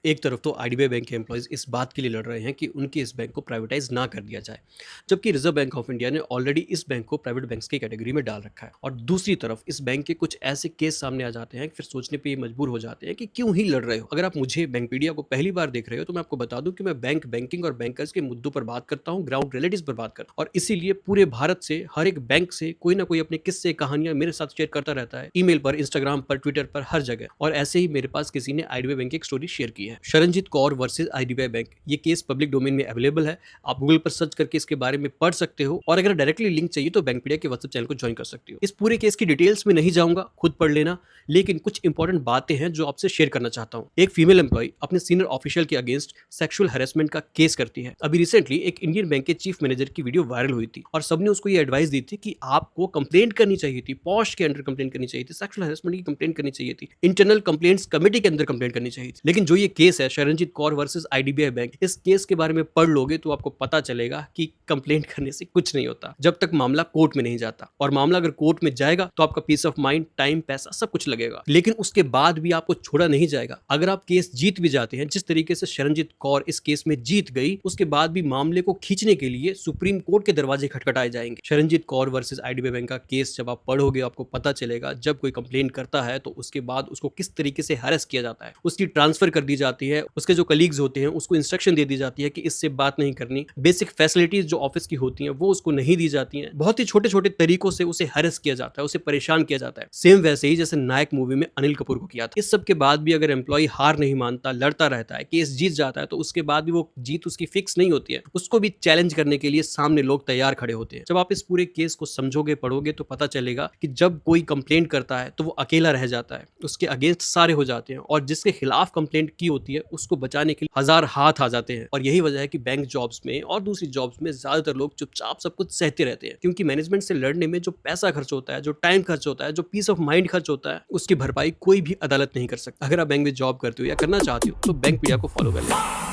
एक तरफ तो आईडीबीआई बैंक के एम्प्लॉइज इस बात के लिए लड़ रहे हैं कि उनके इस बैंक को प्राइवेटाइज ना कर दिया जाए, जबकि रिजर्व बैंक ऑफ इंडिया ने ऑलरेडी इस बैंक को प्राइवेट बैंक्स की कैटेगरी में डाल रखा है। और दूसरी तरफ इस बैंक के कुछ ऐसे केस सामने आ जाते हैं कि फिर सोचने पे ये मजबूर हो जाते हैं कि क्यों ही लड़ रहे हो। अगर आप मुझे बैंकपीडिया को पहली बार देख रहे हो तो मैं आपको बता दूं कि मैं बैंक, बैंकिंग और बैंकर्स के मुद्दों पर बात करता हूँ, ग्राउंड रियलिटीज पर बात करता हूँ, और इसीलिए पूरे भारत से हर एक बैंक से कोई ना कोई अपने किस्से कहानियां मेरे साथ शेयर करता रहता है, ईमेल पर, इंस्टाग्राम पर, ट्विटर पर, हर जगह। और ऐसे ही मेरे पास किसी ने आईडीबीआई बैंक की एक स्टोरी शेयर की है, Sharanjit Kaur versus IDBI bank. ये केस पब्लिक डोमेन में अवेलेबल है, आप गूगल पर सर्च करके इसके बारे में पढ़ सकते हो, और अगर डायरेक्टली लिंक चाहिए तो बैंकपीडिया के व्हाट्सएप चैनल को ज्वाइन कर सकते हो। इस पूरे केस की डिटेल्स में नहीं जाऊंगा, खुद पढ़ लेना, लेकिन कुछ इंपॉर्टेंट बातें हैं जो आपसे शेयर करना चाहता हूं। एक फीमेल एम्प्लॉय अपने सीनियर ऑफिशियल के अगेंस्ट सेक्सुअल हैरेसमेंट का केस करती है। अभी रिसेंटली एक इंडियन बैंक के चीफ मैनेजर की वीडियो वायरल हुई थी और सबने उसको ये एडवाइस दी थी कि आपको कंप्लेंट करनी चाहिए थी, पॉश के अंडर कंप्लेंट करनी चाहिए थी, सेक्सुअल हैरेसमेंट की कंप्लेंट करनी चाहिए थी, इंटरनल कंप्लेंट्स कमेटी के अंदर कंप्लेंट करनी चाहिए थी। लेकिन जो ये केस है Sharanjit Kaur versus IDBI bank, इस केस के बारे में पढ़ लोगे तो आपको पता चलेगा कि कंप्लेंट करने से कुछ नहीं होता जब तक मामला कोर्ट में नहीं जाता, और मामला अगर कोर्ट में जाएगा तो आपका पीस ऑफ माइंड, टाइम, पैसा सब कुछ लगेगा, लेकिन उसके बाद भी आपको छोड़ा नहीं जाएगा। अगर आप केस जीत भी जाते हैं, जिस तरीके से शरणजीत कौर इस केस में जीत गई, उसके बाद भी मामले को खींचने के लिए सुप्रीम कोर्ट के दरवाजे खटखटाए जाएंगे। Sharanjit Kaur versus IDBI bank का केस जब आप पढ़ोगे आपको पता चलेगा जब कोई कंप्लेंट करता है तो उसके बाद उसको किस तरीके से हैरेस किया जाता है, उसकी ट्रांसफर कर दी जाती है, उसके जो कलीग्स होते हैं उसको इंस्ट्रक्शन दे दी जाती है कि इससे बात नहीं करनी, बेसिक फैसिलिटीज जो ऑफिस की होती हैं वो उसको नहीं दी जाती हैं, बहुत ही छोटे छोटे तरीकों से उसे हैरेस किया जाता है, उसे परेशान किया जाता है, सेम वैसे ही जैसे नायक मूवी में अनिल कपूर को किया था। इस सब के बाद भी अगर एम्प्लॉय हार नहीं मानता, लड़ता रहता है, केस जीत जाता है, तो उसके बाद भी वो जीत उसकी फिक्स नहीं होती है, उसको भी चैलेंज करने के लिए सामने लोग तैयार खड़े होते हैं। जब आप इस पूरे केस को समझोगे, पढ़ोगे, तो पता चलेगा कि जब कोई कंप्लेंट करता है तो वो अकेला रह जाता है, उसके अगेंस्ट सारे हो जाते हैं, और जिसके खिलाफ कंप्लेंट की होती है उसको बचाने के लिए हजार हाथ आ जाते हैं। और यही वजह है कि बैंक जॉब्स में और दूसरी जॉब्स में ज्यादातर लोग चुपचाप सब कुछ सहते रहते हैं, क्योंकि मैनेजमेंट से लड़ने में जो पैसा खर्च होता है, जो टाइम खर्च होता है, जो पीस ऑफ माइंड खर्च होता है, उसकी भरपाई कोई भी अदालत नहीं कर सकता। अगर आप बैंक में जॉब करते हो या करना चाहते हो तो बैंकपीडिया को फॉलो कर लें।